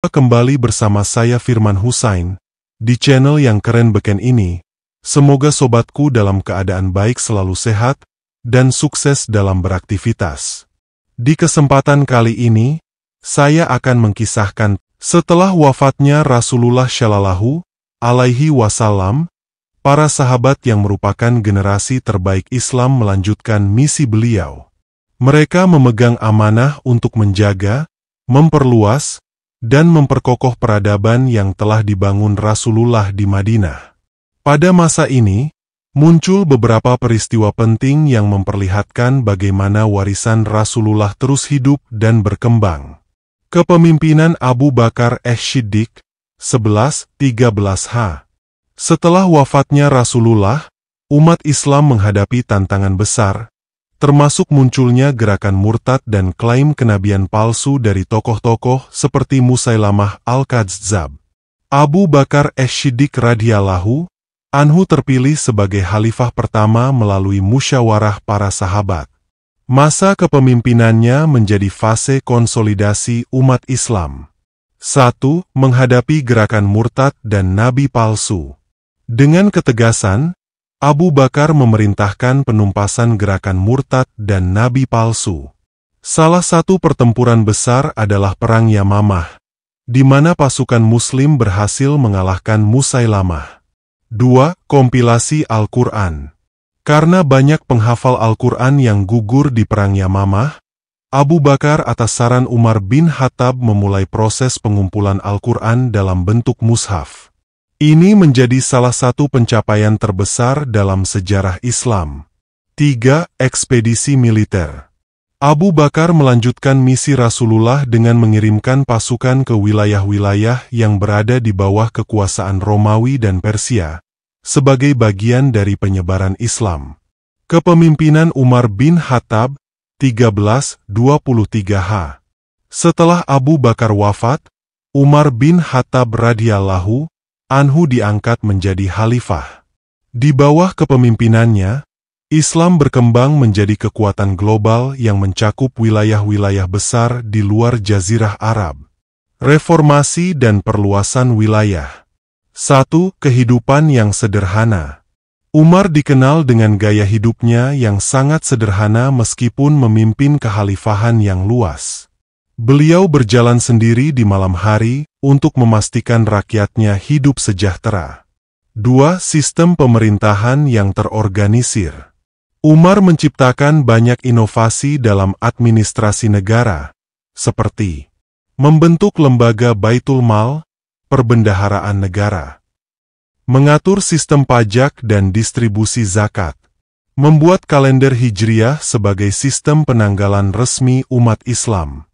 Kembali bersama saya Firman Husain, di channel yang keren beken ini. Semoga sobatku dalam keadaan baik, selalu sehat, dan sukses dalam beraktivitas. Di kesempatan kali ini, saya akan mengkisahkan setelah wafatnya Rasulullah Shallallahu Alaihi Wasallam, para sahabat yang merupakan generasi terbaik Islam melanjutkan misi beliau. Mereka memegang amanah untuk menjaga, memperluas, dan memperkokoh peradaban yang telah dibangun Rasulullah di Madinah. Pada masa ini, muncul beberapa peristiwa penting yang memperlihatkan bagaimana warisan Rasulullah terus hidup dan berkembang. Kepemimpinan Abu Bakar As-Siddiq, 11-13h. Setelah wafatnya Rasulullah, umat Islam menghadapi tantangan besar, termasuk munculnya gerakan murtad dan klaim kenabian palsu dari tokoh-tokoh seperti Musailamah Al-Kadzdzab. Abu Bakar As-Siddiq radhiyallahu anhu terpilih sebagai khalifah pertama melalui musyawarah para sahabat. Masa kepemimpinannya menjadi fase konsolidasi umat Islam. 1. Menghadapi gerakan murtad dan nabi palsu. Dengan ketegasan, Abu Bakar memerintahkan penumpasan gerakan murtad dan nabi palsu. Salah satu pertempuran besar adalah Perang Yamamah, di mana pasukan Muslim berhasil mengalahkan Musailamah. 2. Kompilasi Al-Quran. Karena banyak penghafal Al-Quran yang gugur di Perang Yamamah, Abu Bakar atas saran Umar bin Khattab memulai proses pengumpulan Al-Quran dalam bentuk mushaf. Ini menjadi salah satu pencapaian terbesar dalam sejarah Islam. 3. Ekspedisi militer. Abu Bakar melanjutkan misi Rasulullah dengan mengirimkan pasukan ke wilayah-wilayah yang berada di bawah kekuasaan Romawi dan Persia, sebagai bagian dari penyebaran Islam. Kepemimpinan Umar bin Khattab, 13-23h. Setelah Abu Bakar wafat, Umar bin Khattab radhiyallahu anhu diangkat menjadi khalifah. Di bawah kepemimpinannya, Islam berkembang menjadi kekuatan global yang mencakup wilayah-wilayah besar di luar Jazirah Arab. Reformasi dan perluasan wilayah. 1. Kehidupan yang sederhana. Umar dikenal dengan gaya hidupnya yang sangat sederhana meskipun memimpin kekhalifahan yang luas. Beliau berjalan sendiri di malam hari untuk memastikan rakyatnya hidup sejahtera. 2. Sistem pemerintahan yang terorganisir. Umar menciptakan banyak inovasi dalam administrasi negara, seperti membentuk lembaga Baitul Mal, perbendaharaan negara, mengatur sistem pajak dan distribusi zakat, membuat kalender Hijriah sebagai sistem penanggalan resmi umat Islam.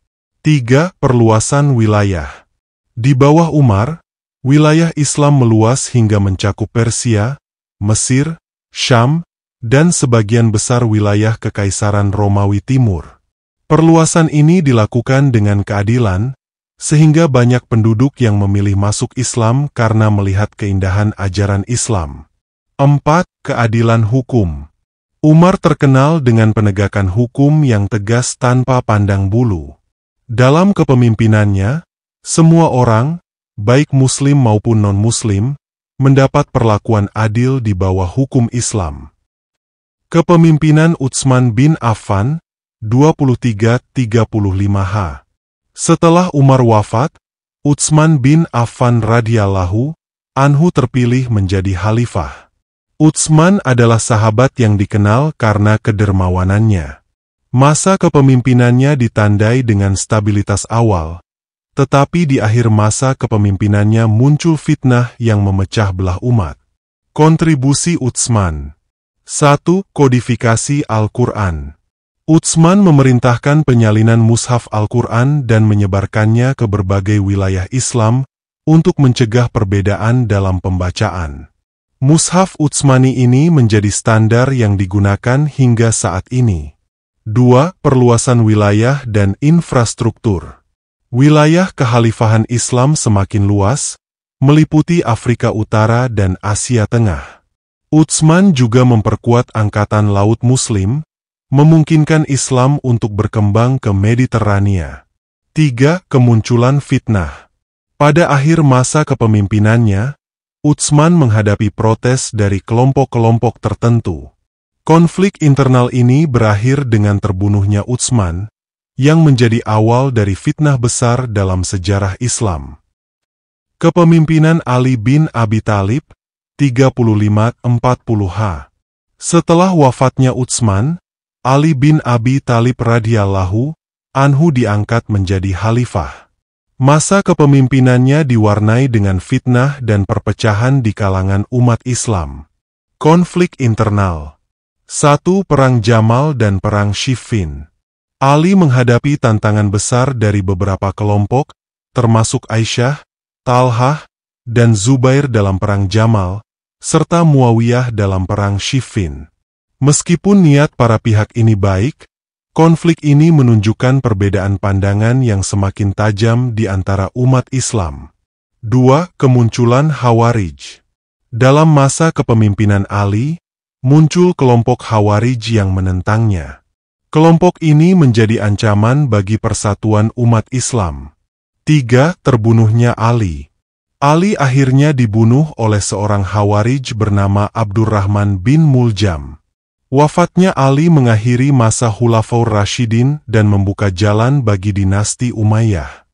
3. Perluasan wilayah. Di bawah Umar, wilayah Islam meluas hingga mencakup Persia, Mesir, Syam, dan sebagian besar wilayah Kekaisaran Romawi Timur. Perluasan ini dilakukan dengan keadilan, sehingga banyak penduduk yang memilih masuk Islam karena melihat keindahan ajaran Islam. 4. Keadilan hukum. Umar terkenal dengan penegakan hukum yang tegas tanpa pandang bulu. Dalam kepemimpinannya, semua orang, baik Muslim maupun non-Muslim, mendapat perlakuan adil di bawah hukum Islam. Kepemimpinan Utsman bin Affan, 23-35h. Setelah Umar wafat, Utsman bin Affan radhiyallahu anhu terpilih menjadi khalifah. Utsman adalah sahabat yang dikenal karena kedermawanannya. Masa kepemimpinannya ditandai dengan stabilitas awal, tetapi di akhir masa kepemimpinannya muncul fitnah yang memecah belah umat. Kontribusi Utsman. 1. Kodifikasi Al-Quran. Utsman memerintahkan penyalinan mushaf Al-Quran dan menyebarkannya ke berbagai wilayah Islam untuk mencegah perbedaan dalam pembacaan. Mushaf Utsmani ini menjadi standar yang digunakan hingga saat ini. 2. Perluasan wilayah dan infrastruktur. Wilayah kekhalifahan Islam semakin luas, meliputi Afrika Utara dan Asia Tengah. Utsman juga memperkuat angkatan laut Muslim, memungkinkan Islam untuk berkembang ke Mediterania. 3. Kemunculan fitnah. Pada akhir masa kepemimpinannya, Utsman menghadapi protes dari kelompok-kelompok tertentu. Konflik internal ini berakhir dengan terbunuhnya Utsman, yang menjadi awal dari fitnah besar dalam sejarah Islam. Kepemimpinan Ali bin Abi Thalib, 35–40H. Setelah wafatnya Utsman, Ali bin Abi Thalib radhiyallahu anhu diangkat menjadi khalifah. Masa kepemimpinannya diwarnai dengan fitnah dan perpecahan di kalangan umat Islam. Konflik internal. 1. Perang Jamal dan Perang Siffin. Ali menghadapi tantangan besar dari beberapa kelompok, termasuk Aisyah, Talhah, dan Zubair dalam Perang Jamal, serta Muawiyah dalam Perang Siffin. Meskipun niat para pihak ini baik, konflik ini menunjukkan perbedaan pandangan yang semakin tajam di antara umat Islam. 2. Kemunculan Khawarij. Dalam masa kepemimpinan Ali, muncul kelompok Khawarij yang menentangnya. Kelompok ini menjadi ancaman bagi persatuan umat Islam. 3. Terbunuhnya Ali. Ali akhirnya dibunuh oleh seorang Khawarij bernama Abdurrahman bin Muljam. Wafatnya Ali mengakhiri masa Khulafaur Rasyidin dan membuka jalan bagi dinasti Umayyah.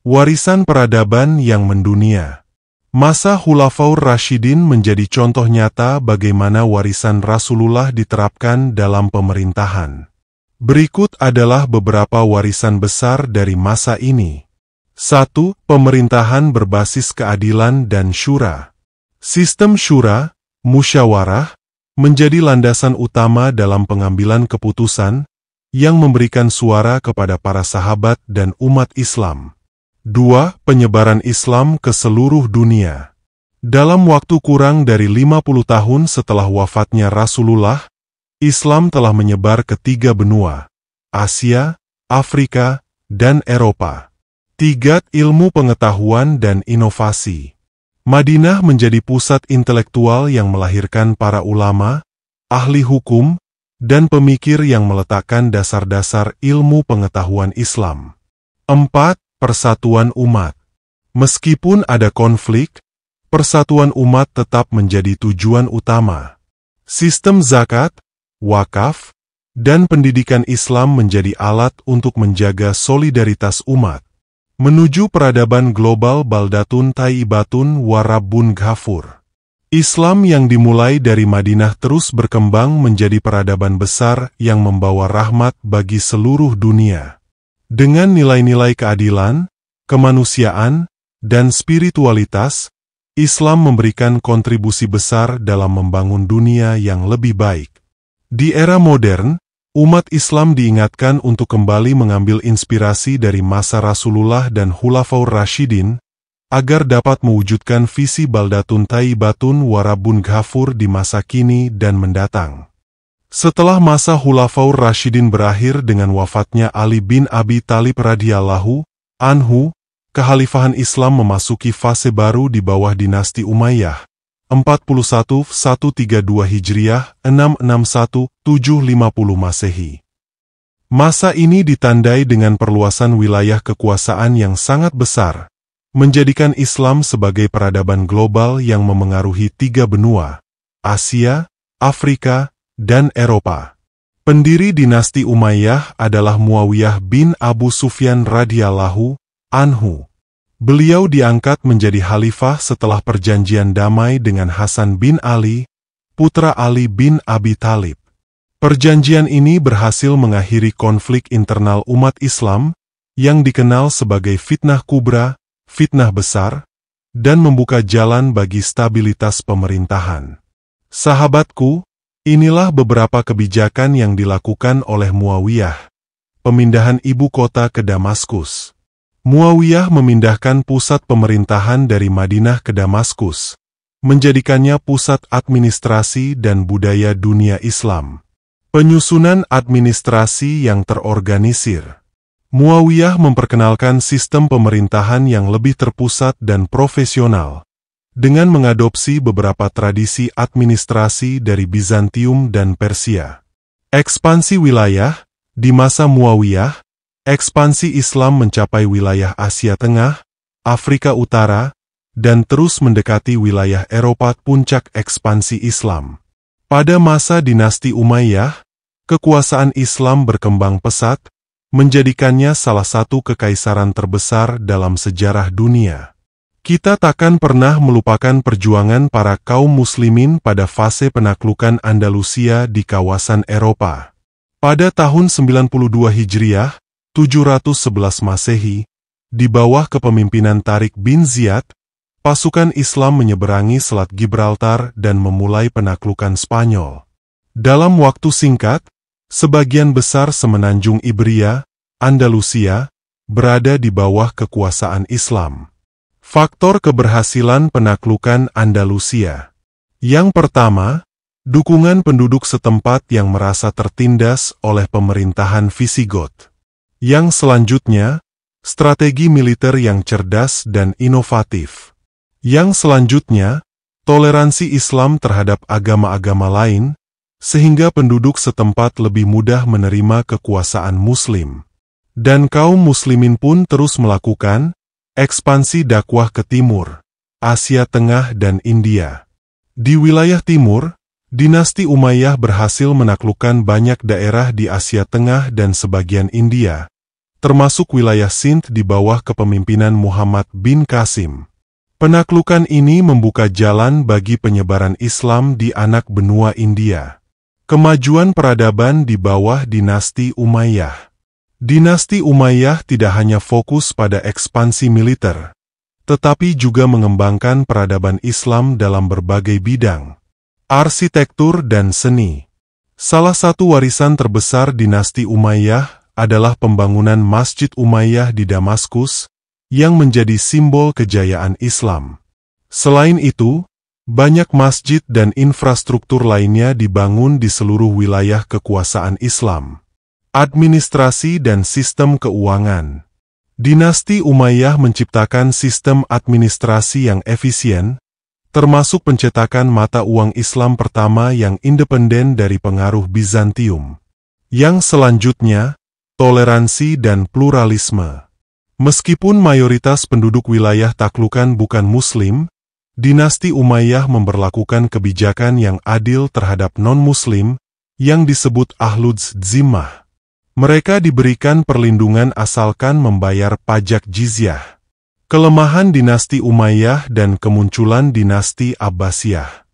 Warisan peradaban yang mendunia. Masa Khulafaur Rasyidin menjadi contoh nyata bagaimana warisan Rasulullah diterapkan dalam pemerintahan. Berikut adalah beberapa warisan besar dari masa ini. 1. Pemerintahan berbasis keadilan dan syura. Sistem syura, musyawarah, menjadi landasan utama dalam pengambilan keputusan yang memberikan suara kepada para sahabat dan umat Islam. 2. Penyebaran Islam ke seluruh dunia. Dalam waktu kurang dari 50 tahun setelah wafatnya Rasulullah, Islam telah menyebar ke 3 benua, Asia, Afrika, dan Eropa. 3. Ilmu pengetahuan dan inovasi. Madinah menjadi pusat intelektual yang melahirkan para ulama, ahli hukum, dan pemikir yang meletakkan dasar-dasar ilmu pengetahuan Islam. 4. Persatuan umat. Meskipun ada konflik, persatuan umat tetap menjadi tujuan utama. Sistem zakat, wakaf, dan pendidikan Islam menjadi alat untuk menjaga solidaritas umat. Menuju peradaban global baldatun thayyibatun wa rabbun ghafur. Islam yang dimulai dari Madinah terus berkembang menjadi peradaban besar yang membawa rahmat bagi seluruh dunia. Dengan nilai-nilai keadilan, kemanusiaan, dan spiritualitas, Islam memberikan kontribusi besar dalam membangun dunia yang lebih baik. Di era modern, umat Islam diingatkan untuk kembali mengambil inspirasi dari masa Rasulullah dan Khulafaur Rasyidin, agar dapat mewujudkan visi baldatun thayyibatun wa rabbun ghafur di masa kini dan mendatang. Setelah masa Khulafaur Rasyidin berakhir dengan wafatnya Ali bin Abi Thalib radhiyallahu anhu, kekhalifahan Islam memasuki fase baru di bawah dinasti Umayyah, 41–132 Hijriah, 661–750 Masehi. Masa ini ditandai dengan perluasan wilayah kekuasaan yang sangat besar, menjadikan Islam sebagai peradaban global yang memengaruhi 3 benua, Asia, Afrika, dan Eropa. Pendiri dinasti Umayyah adalah Muawiyah bin Abu Sufyan radhiyallahu anhu. Beliau diangkat menjadi khalifah setelah perjanjian damai dengan Hasan bin Ali, putra Ali bin Abi Thalib. Perjanjian ini berhasil mengakhiri konflik internal umat Islam yang dikenal sebagai fitnah kubra, fitnah besar, dan membuka jalan bagi stabilitas pemerintahan. Sahabatku, inilah beberapa kebijakan yang dilakukan oleh Muawiyah. Pemindahan ibu kota ke Damaskus. Muawiyah memindahkan pusat pemerintahan dari Madinah ke Damaskus, menjadikannya pusat administrasi dan budaya dunia Islam. Penyusunan administrasi yang terorganisir. Muawiyah memperkenalkan sistem pemerintahan yang lebih terpusat dan profesional, dengan mengadopsi beberapa tradisi administrasi dari Bizantium dan Persia. Ekspansi wilayah. Di masa Muawiyah, ekspansi Islam mencapai wilayah Asia Tengah, Afrika Utara, dan terus mendekati wilayah Eropa puncak ekspansi Islam. Pada masa dinasti Umayyah, kekuasaan Islam berkembang pesat, menjadikannya salah satu kekaisaran terbesar dalam sejarah dunia. Kita takkan pernah melupakan perjuangan para kaum muslimin pada fase penaklukan Andalusia di kawasan Eropa. Pada tahun 92 Hijriah, 711 Masehi, di bawah kepemimpinan Tariq bin Ziyad, pasukan Islam menyeberangi Selat Gibraltar dan memulai penaklukan Spanyol. Dalam waktu singkat, sebagian besar semenanjung Iberia, Andalusia, berada di bawah kekuasaan Islam. Faktor keberhasilan penaklukan Andalusia. Yang pertama, dukungan penduduk setempat yang merasa tertindas oleh pemerintahan Visigoth. Yang selanjutnya, strategi militer yang cerdas dan inovatif. Yang selanjutnya, toleransi Islam terhadap agama-agama lain, sehingga penduduk setempat lebih mudah menerima kekuasaan Muslim. Dan kaum Muslimin pun terus melakukan ekspansi dakwah ke timur, Asia Tengah dan India. Di wilayah timur, dinasti Umayyah berhasil menaklukkan banyak daerah di Asia Tengah dan sebagian India, termasuk wilayah Sindh di bawah kepemimpinan Muhammad bin Qasim. Penaklukan ini membuka jalan bagi penyebaran Islam di anak benua India. Kemajuan peradaban di bawah dinasti Umayyah. Dinasti Umayyah tidak hanya fokus pada ekspansi militer, tetapi juga mengembangkan peradaban Islam dalam berbagai bidang. Arsitektur dan seni. Salah satu warisan terbesar dinasti Umayyah adalah pembangunan Masjid Umayyah di Damaskus, yang menjadi simbol kejayaan Islam. Selain itu, banyak masjid dan infrastruktur lainnya dibangun di seluruh wilayah kekuasaan Islam. Administrasi dan sistem keuangan. Dinasti Umayyah menciptakan sistem administrasi yang efisien, termasuk pencetakan mata uang Islam pertama yang independen dari pengaruh Bizantium. Yang selanjutnya, toleransi dan pluralisme. Meskipun mayoritas penduduk wilayah taklukan bukan Muslim, dinasti Umayyah memberlakukan kebijakan yang adil terhadap non-Muslim, yang disebut Ahludz Zimmah. Mereka diberikan perlindungan asalkan membayar pajak jizyah. Kelemahan dinasti Umayyah dan kemunculan dinasti Abbasiyah.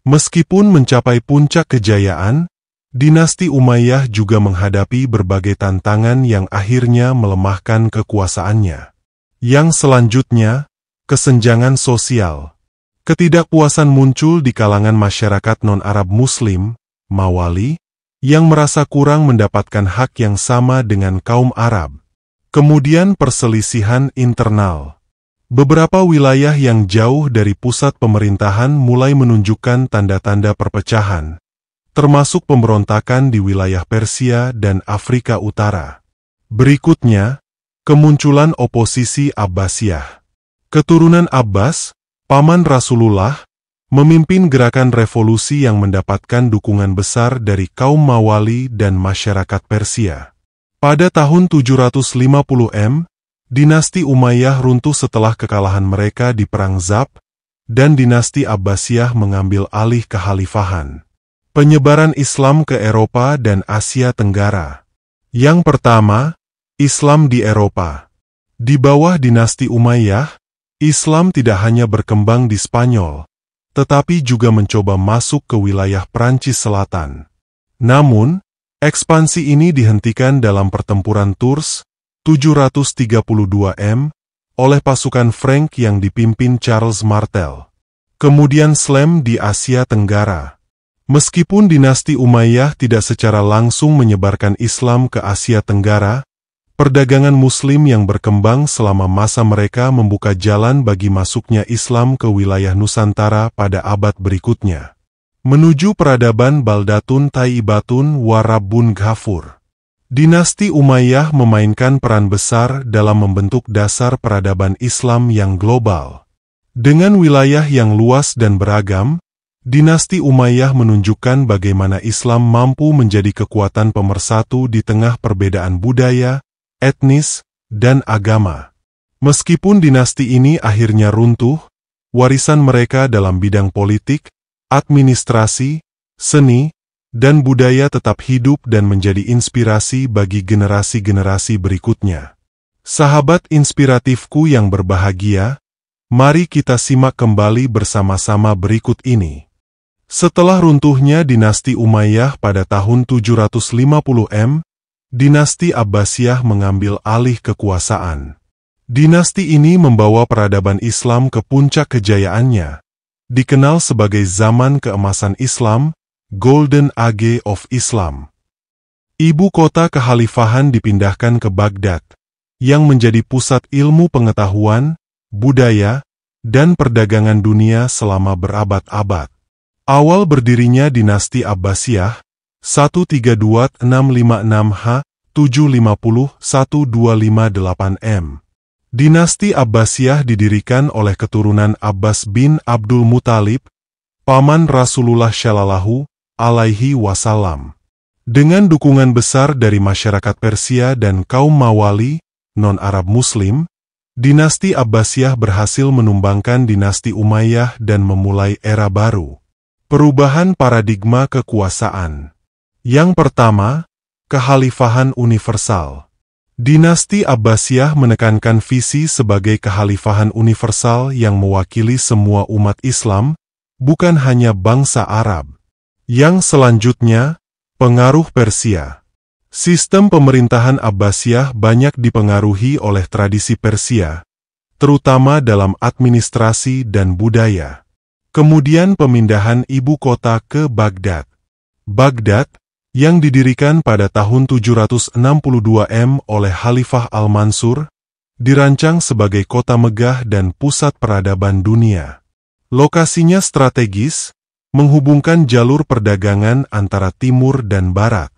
Meskipun mencapai puncak kejayaan, dinasti Umayyah juga menghadapi berbagai tantangan yang akhirnya melemahkan kekuasaannya. Yang selanjutnya, kesenjangan sosial. Ketidakpuasan muncul di kalangan masyarakat non-Arab Muslim, Mawali, yang merasa kurang mendapatkan hak yang sama dengan kaum Arab. Kemudian perselisihan internal. Beberapa wilayah yang jauh dari pusat pemerintahan mulai menunjukkan tanda-tanda perpecahan, termasuk pemberontakan di wilayah Persia dan Afrika Utara. Berikutnya, kemunculan oposisi Abbasiyah. Keturunan Abbas, paman Rasulullah, memimpin gerakan revolusi yang mendapatkan dukungan besar dari kaum Mawali dan masyarakat Persia. Pada tahun 750 M, dinasti Umayyah runtuh setelah kekalahan mereka di Perang Zab, dan dinasti Abbasiyah mengambil alih kekhalifahan. Penyebaran Islam ke Eropa dan Asia Tenggara. Yang pertama, Islam di Eropa. Di bawah dinasti Umayyah, Islam tidak hanya berkembang di Spanyol, tetapi juga mencoba masuk ke wilayah Prancis Selatan. Namun, ekspansi ini dihentikan dalam pertempuran Tours, 732 M, oleh pasukan Frank yang dipimpin Charles Martel. Kemudian Slam di Asia Tenggara. Meskipun dinasti Umayyah tidak secara langsung menyebarkan Islam ke Asia Tenggara, perdagangan Muslim yang berkembang selama masa mereka membuka jalan bagi masuknya Islam ke wilayah Nusantara pada abad berikutnya. Menuju peradaban Baldatun Thayyibatun wa Rabbun Ghafur. Dinasti Umayyah memainkan peran besar dalam membentuk dasar peradaban Islam yang global. Dengan wilayah yang luas dan beragam, dinasti Umayyah menunjukkan bagaimana Islam mampu menjadi kekuatan pemersatu di tengah perbedaan budaya, etnis, dan agama. Meskipun dinasti ini akhirnya runtuh, warisan mereka dalam bidang politik, administrasi, seni, dan budaya tetap hidup dan menjadi inspirasi bagi generasi-generasi berikutnya. Sahabat inspiratifku yang berbahagia, mari kita simak kembali bersama-sama berikut ini. Setelah runtuhnya dinasti Umayyah pada tahun 750 dinasti Abbasiyah mengambil alih kekuasaan. Dinasti ini membawa peradaban Islam ke puncak kejayaannya, dikenal sebagai zaman keemasan Islam, Golden Age of Islam. Ibu kota kekhalifahan dipindahkan ke Baghdad, yang menjadi pusat ilmu pengetahuan, budaya, dan perdagangan dunia selama berabad-abad. Awal berdirinya dinasti Abbasiyah, 132-656 H, 750-1258 M. Dinasti Abbasiyah didirikan oleh keturunan Abbas bin Abdul Muthalib, paman Rasulullah Shallallahu Alaihi Wasallam. Dengan dukungan besar dari masyarakat Persia dan kaum Mawali, non-Arab Muslim, dinasti Abbasiyah berhasil menumbangkan dinasti Umayyah dan memulai era baru. Perubahan paradigma kekuasaan. Yang pertama, kekhalifahan universal. Dinasti Abbasiyah menekankan visi sebagai kekhalifahan universal yang mewakili semua umat Islam, bukan hanya bangsa Arab. Yang selanjutnya, pengaruh Persia. Sistem pemerintahan Abbasiyah banyak dipengaruhi oleh tradisi Persia, terutama dalam administrasi dan budaya. Kemudian pemindahan ibu kota ke Baghdad. Baghdad, yang didirikan pada tahun 762 oleh Khalifah Al-Mansur, dirancang sebagai kota megah dan pusat peradaban dunia. Lokasinya strategis, menghubungkan jalur perdagangan antara timur dan barat.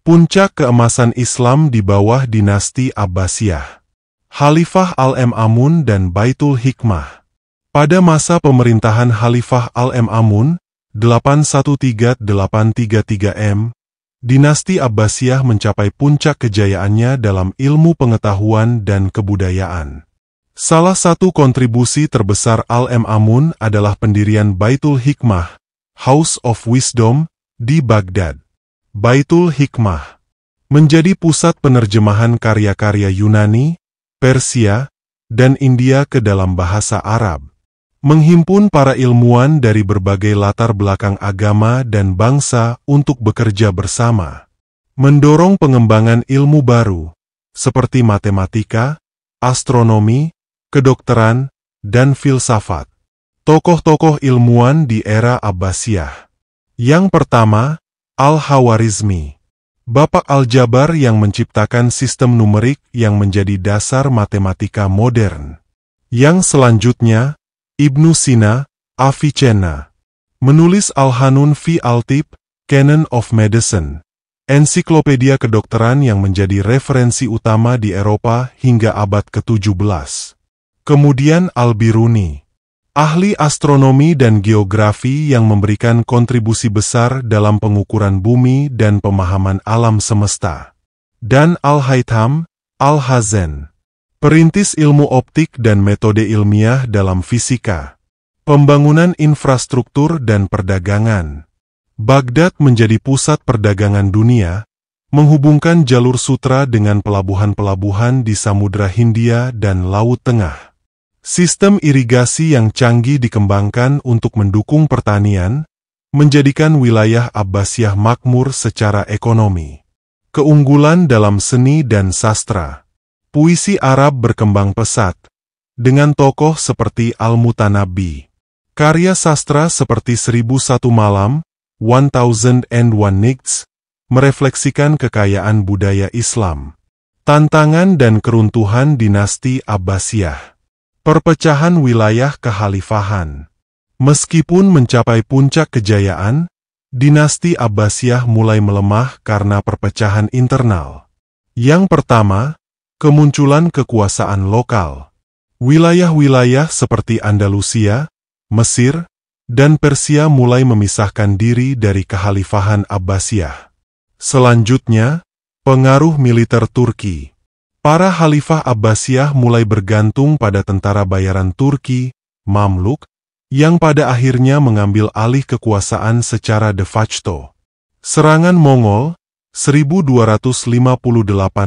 Puncak keemasan Islam di bawah dinasti Abbasiyah. Khalifah Al-Ma'mun dan Baitul Hikmah. Pada masa pemerintahan Khalifah Al-Ma'mun, 813-833 M, dinasti Abbasiyah mencapai puncak kejayaannya dalam ilmu pengetahuan dan kebudayaan. Salah satu kontribusi terbesar Al-Ma'mun adalah pendirian Baitul Hikmah, House of Wisdom, di Baghdad. Baitul Hikmah menjadi pusat penerjemahan karya-karya Yunani, Persia, dan India ke dalam bahasa Arab. Menghimpun para ilmuwan dari berbagai latar belakang agama dan bangsa untuk bekerja bersama. Mendorong pengembangan ilmu baru, seperti matematika, astronomi, kedokteran, dan filsafat. Tokoh-tokoh ilmuwan di era Abbasiyah. Yang pertama, Al-Khawarizmi. Bapak aljabar yang menciptakan sistem numerik yang menjadi dasar matematika modern. Yang selanjutnya, Ibnu Sina, Avicenna, menulis Al-Hanun fi Al-Tib, Canon of Medicine, ensiklopedia kedokteran yang menjadi referensi utama di Eropa hingga abad ke-17. Kemudian Al-Biruni, ahli astronomi dan geografi yang memberikan kontribusi besar dalam pengukuran bumi dan pemahaman alam semesta. Dan Al-Haytham, Al-Hazen, perintis ilmu optik dan metode ilmiah dalam fisika, pembangunan infrastruktur dan perdagangan. Baghdad menjadi pusat perdagangan dunia, menghubungkan jalur sutra dengan pelabuhan-pelabuhan di Samudra Hindia dan Laut Tengah. Sistem irigasi yang canggih dikembangkan untuk mendukung pertanian, menjadikan wilayah Abbasiyah makmur secara ekonomi. Keunggulan dalam seni dan sastra. Puisi Arab berkembang pesat, dengan tokoh seperti Al-Mutanabbi. Karya sastra seperti 1001 Malam, 1001 Nights, merefleksikan kekayaan budaya Islam. Tantangan dan keruntuhan dinasti Abbasiyah. Perpecahan wilayah kekhalifahan. Meskipun mencapai puncak kejayaan, dinasti Abbasiyah mulai melemah karena perpecahan internal. Yang pertama, kemunculan kekuasaan lokal. Wilayah-wilayah seperti Andalusia, Mesir, dan Persia mulai memisahkan diri dari kekhalifahan Abbasiyah. Selanjutnya, pengaruh militer Turki. Para Khalifah Abbasiyah mulai bergantung pada tentara bayaran Turki, Mamluk, yang pada akhirnya mengambil alih kekuasaan secara de facto. Serangan Mongol, 1258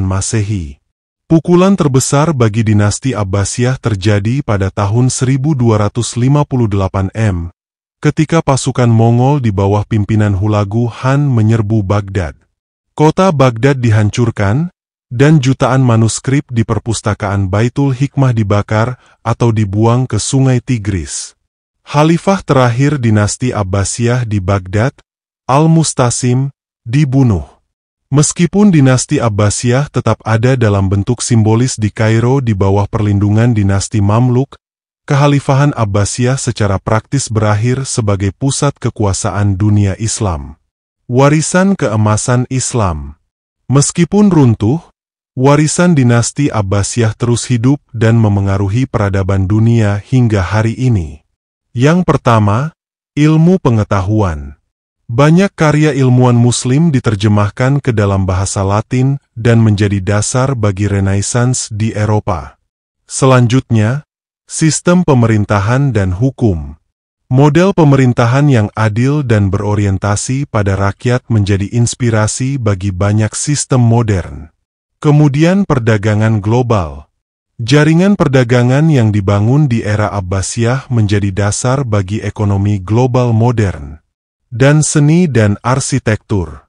Masehi. Pukulan terbesar bagi dinasti Abbasiyah terjadi pada tahun 1258 M, ketika pasukan Mongol di bawah pimpinan Hulagu Han menyerbu Baghdad. Kota Baghdad dihancurkan, dan jutaan manuskrip di perpustakaan Baitul Hikmah dibakar atau dibuang ke Sungai Tigris. Khalifah terakhir dinasti Abbasiyah di Baghdad, Al-Mustasim, dibunuh. Meskipun dinasti Abbasiyah tetap ada dalam bentuk simbolis di Kairo di bawah perlindungan dinasti Mamluk, kekhalifahan Abbasiyah secara praktis berakhir sebagai pusat kekuasaan dunia Islam. Warisan keemasan Islam. Meskipun runtuh, warisan dinasti Abbasiyah terus hidup dan memengaruhi peradaban dunia hingga hari ini. Yang pertama, ilmu pengetahuan. Banyak karya ilmuwan Muslim diterjemahkan ke dalam bahasa Latin dan menjadi dasar bagi Renaissance di Eropa. Selanjutnya, sistem pemerintahan dan hukum. Model pemerintahan yang adil dan berorientasi pada rakyat menjadi inspirasi bagi banyak sistem modern. Kemudian perdagangan global. Jaringan perdagangan yang dibangun di era Abbasiyah menjadi dasar bagi ekonomi global modern. Dan seni dan arsitektur.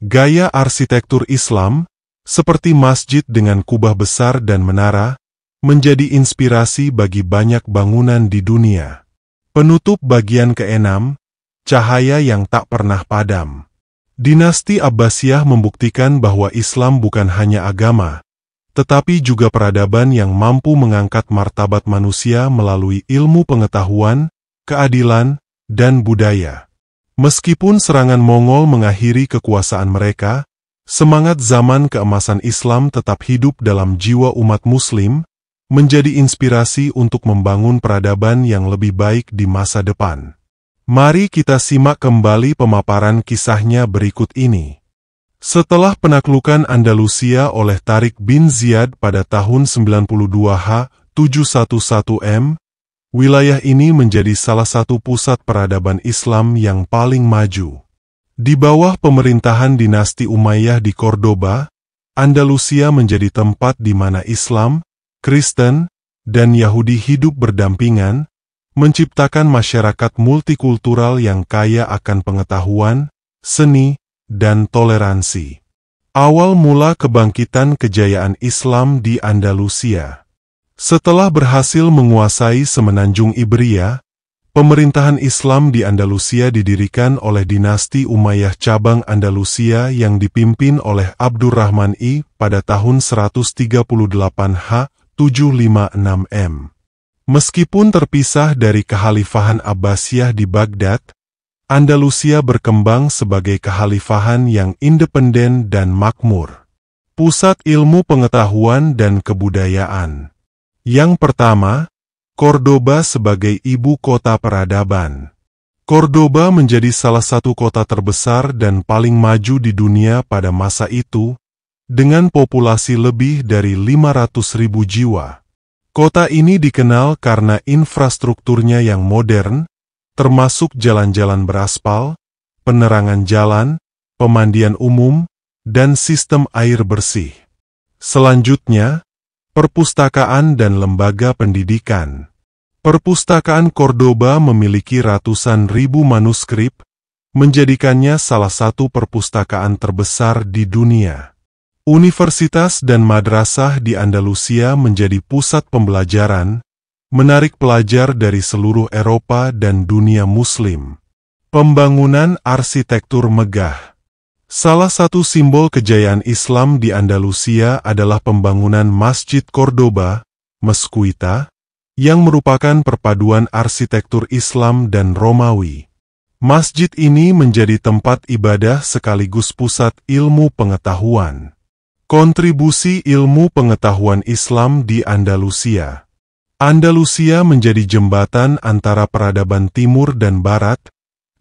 Gaya arsitektur Islam, seperti masjid dengan kubah besar dan menara, menjadi inspirasi bagi banyak bangunan di dunia. Penutup bagian ke-6, cahaya yang tak pernah padam. Dinasti Abbasiyah membuktikan bahwa Islam bukan hanya agama, tetapi juga peradaban yang mampu mengangkat martabat manusia melalui ilmu pengetahuan, keadilan, dan budaya. Meskipun serangan Mongol mengakhiri kekuasaan mereka, semangat zaman keemasan Islam tetap hidup dalam jiwa umat Muslim, menjadi inspirasi untuk membangun peradaban yang lebih baik di masa depan. Mari kita simak kembali pemaparan kisahnya berikut ini. Setelah penaklukan Andalusia oleh Tariq bin Ziyad pada tahun 92 711 M, wilayah ini menjadi salah satu pusat peradaban Islam yang paling maju. Di bawah pemerintahan dinasti Umayyah di Cordoba, Andalusia menjadi tempat di mana Islam, Kristen, dan Yahudi hidup berdampingan, menciptakan masyarakat multikultural yang kaya akan pengetahuan, seni, dan toleransi. Awal mula kebangkitan kejayaan Islam di Andalusia. Setelah berhasil menguasai semenanjung Iberia, pemerintahan Islam di Andalusia didirikan oleh dinasti Umayyah cabang Andalusia yang dipimpin oleh Abdurrahman I pada tahun 138 756 M. Meskipun terpisah dari kekhalifahan Abbasiyah di Baghdad, Andalusia berkembang sebagai kekhalifahan yang independen dan makmur. Pusat ilmu pengetahuan dan kebudayaan. Yang pertama, Cordoba sebagai ibu kota peradaban. Cordoba menjadi salah satu kota terbesar dan paling maju di dunia pada masa itu, dengan populasi lebih dari 500.000 jiwa. Kota ini dikenal karena infrastrukturnya yang modern, termasuk jalan-jalan beraspal, penerangan jalan, pemandian umum, dan sistem air bersih. Selanjutnya, perpustakaan dan lembaga pendidikan. Perpustakaan Cordoba memiliki ratusan ribu manuskrip, menjadikannya salah satu perpustakaan terbesar di dunia. Universitas dan madrasah di Andalusia menjadi pusat pembelajaran, menarik pelajar dari seluruh Eropa dan dunia Muslim. Pembangunan arsitektur megah. Salah satu simbol kejayaan Islam di Andalusia adalah pembangunan Masjid Cordoba, Mezquita, yang merupakan perpaduan arsitektur Islam dan Romawi. Masjid ini menjadi tempat ibadah sekaligus pusat ilmu pengetahuan. Kontribusi ilmu pengetahuan Islam di Andalusia. Andalusia menjadi jembatan antara peradaban timur dan barat,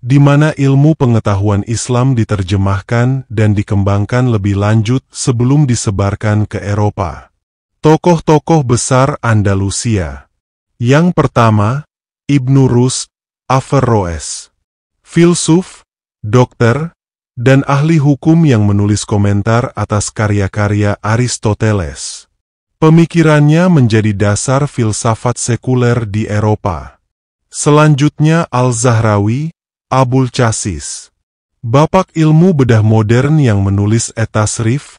di mana ilmu pengetahuan Islam diterjemahkan dan dikembangkan lebih lanjut sebelum disebarkan ke Eropa. Tokoh-tokoh besar Andalusia. Yang pertama, Ibnu Rushd, Averroes. Filsuf, dokter, dan ahli hukum yang menulis komentar atas karya-karya Aristoteles. Pemikirannya menjadi dasar filsafat sekuler di Eropa. Selanjutnya Al-Zahrawi, Abul Chasis. Bapak ilmu bedah modern yang menulis Et-Tasrif,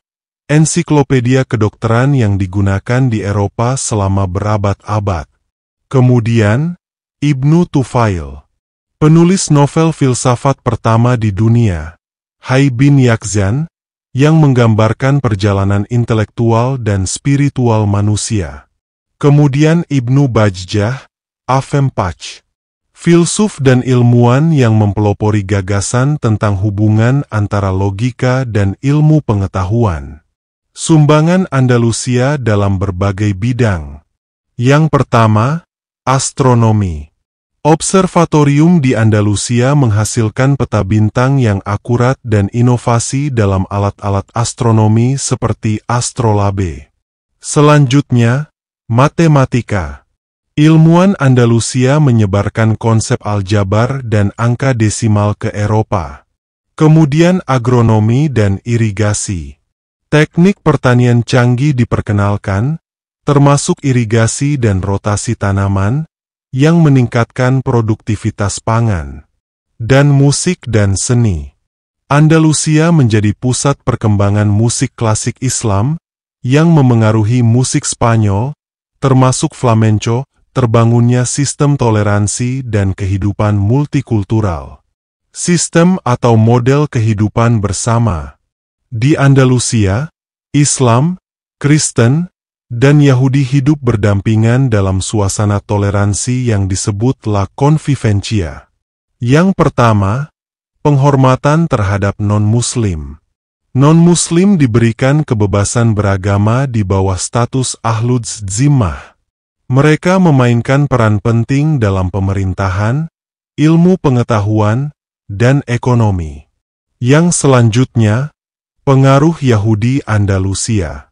ensiklopedia kedokteran yang digunakan di Eropa selama berabad-abad. Kemudian, Ibnu Tufail. Penulis novel filsafat pertama di dunia, Hayy bin Yaqzan, yang menggambarkan perjalanan intelektual dan spiritual manusia. Kemudian Ibnu Bajjah, Afem Pach. Filsuf dan ilmuwan yang mempelopori gagasan tentang hubungan antara logika dan ilmu pengetahuan. Sumbangan Andalusia dalam berbagai bidang. Yang pertama, astronomi. Observatorium di Andalusia menghasilkan peta bintang yang akurat dan inovasi dalam alat-alat astronomi seperti astrolabe. Selanjutnya, matematika. Ilmuwan Andalusia menyebarkan konsep aljabar dan angka desimal ke Eropa. Kemudian agronomi dan irigasi. Teknik pertanian canggih diperkenalkan, termasuk irigasi dan rotasi tanaman, yang meningkatkan produktivitas pangan. Dan musik dan seni. Andalusia menjadi pusat perkembangan musik klasik Islam, yang memengaruhi musik Spanyol, termasuk flamenco, terbangunnya sistem toleransi dan kehidupan multikultural. Sistem atau model kehidupan bersama. Di Andalusia, Islam, Kristen, dan Yahudi hidup berdampingan dalam suasana toleransi yang disebut La Convivencia. Yang pertama, penghormatan terhadap non-Muslim. Non-Muslim diberikan kebebasan beragama di bawah status Ahludz Zimmah. Mereka memainkan peran penting dalam pemerintahan, ilmu pengetahuan, dan ekonomi. Yang selanjutnya, pengaruh Yahudi Andalusia.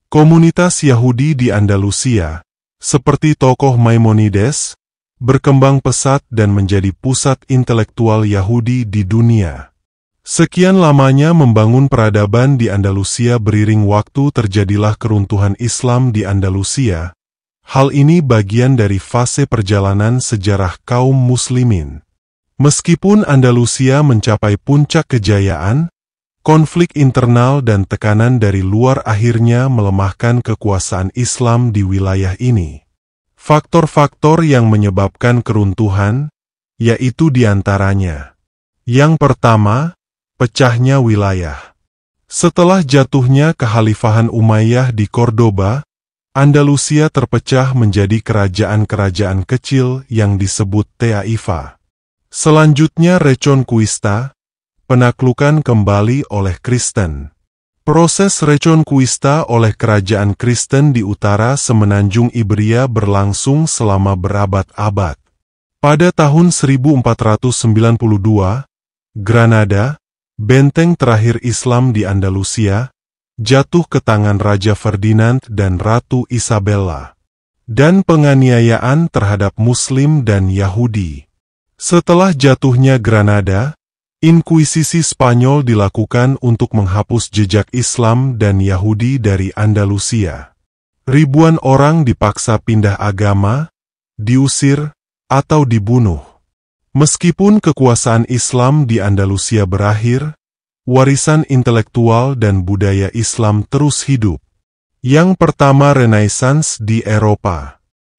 Komunitas Yahudi di Andalusia, seperti tokoh Maimonides, berkembang pesat dan menjadi pusat intelektual Yahudi di dunia. Sekian lamanya membangun peradaban di Andalusia beriring waktu terjadilah keruntuhan Islam di Andalusia. Hal ini bagian dari fase perjalanan sejarah kaum muslimin. Meskipun Andalusia mencapai puncak kejayaan, konflik internal dan tekanan dari luar akhirnya melemahkan kekuasaan Islam di wilayah ini. Faktor-faktor yang menyebabkan keruntuhan, yaitu diantaranya. Yang pertama, pecahnya wilayah. Setelah jatuhnya Kekhalifahan Umayyah di Cordoba, Andalusia terpecah menjadi kerajaan-kerajaan kecil yang disebut Taifa. Selanjutnya Reconquista, penaklukan kembali oleh Kristen. Proses Reconquista oleh kerajaan Kristen di utara semenanjung Iberia berlangsung selama berabad-abad. Pada tahun 1492, Granada, benteng terakhir Islam di Andalusia, jatuh ke tangan Raja Ferdinand dan Ratu Isabella. Dan penganiayaan terhadap Muslim dan Yahudi. Setelah jatuhnya Granada, Inkuisisi Spanyol dilakukan untuk menghapus jejak Islam dan Yahudi dari Andalusia. Ribuan orang dipaksa pindah agama, diusir, atau dibunuh. Meskipun kekuasaan Islam di Andalusia berakhir, warisan intelektual dan budaya Islam terus hidup. Yang pertama, Renaissance di Eropa.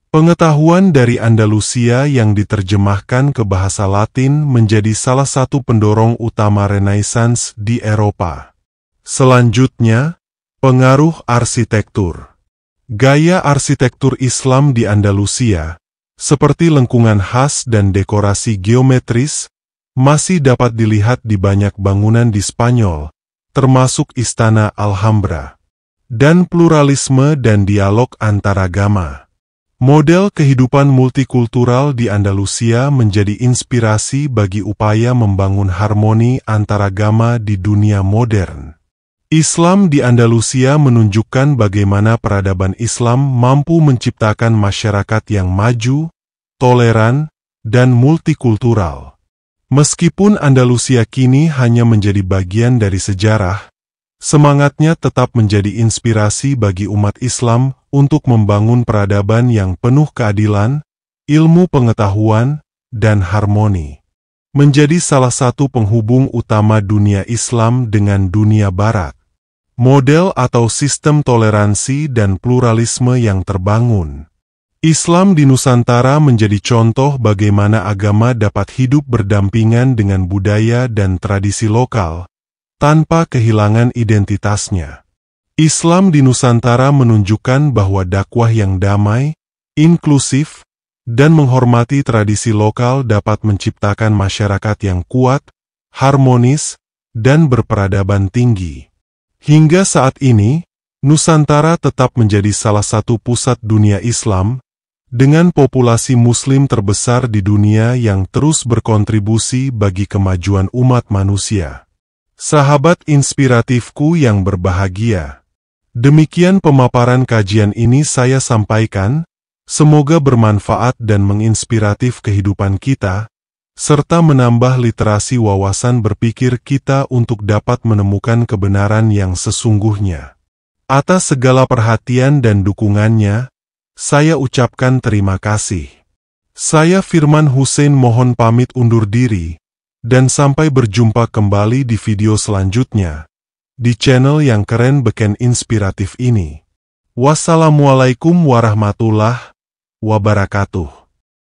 Pengetahuan dari Andalusia yang diterjemahkan ke bahasa Latin menjadi salah satu pendorong utama Renaissance di Eropa. Selanjutnya, pengaruh arsitektur. Gaya arsitektur Islam di Andalusia, seperti lengkungan khas dan dekorasi geometris, masih dapat dilihat di banyak bangunan di Spanyol, termasuk Istana Alhambra. Dan pluralisme dan dialog antaragama. Model kehidupan multikultural di Andalusia menjadi inspirasi bagi upaya membangun harmoni antaragama di dunia modern. Islam di Andalusia menunjukkan bagaimana peradaban Islam mampu menciptakan masyarakat yang maju, toleran, dan multikultural. Meskipun Andalusia kini hanya menjadi bagian dari sejarah, semangatnya tetap menjadi inspirasi bagi umat Islam untuk membangun peradaban yang penuh keadilan, ilmu pengetahuan, dan harmoni. Menjadi salah satu penghubung utama dunia Islam dengan dunia Barat. Model atau sistem toleransi dan pluralisme yang terbangun. Islam di Nusantara menjadi contoh bagaimana agama dapat hidup berdampingan dengan budaya dan tradisi lokal, tanpa kehilangan identitasnya. Islam di Nusantara menunjukkan bahwa dakwah yang damai, inklusif, dan menghormati tradisi lokal dapat menciptakan masyarakat yang kuat, harmonis, dan berperadaban tinggi. Hingga saat ini, Nusantara tetap menjadi salah satu pusat dunia Islam, dengan populasi Muslim terbesar di dunia yang terus berkontribusi bagi kemajuan umat manusia. Sahabat inspiratifku yang berbahagia, demikian pemaparan kajian ini saya sampaikan, semoga bermanfaat dan menginspiratif kehidupan kita, serta menambah literasi wawasan berpikir kita untuk dapat menemukan kebenaran yang sesungguhnya. Atas segala perhatian dan dukungannya, saya ucapkan terima kasih. Saya Firman Hussein mohon pamit undur diri, dan sampai berjumpa kembali di video selanjutnya, di channel yang keren beken inspiratif ini. Wassalamualaikum warahmatullahi wabarakatuh.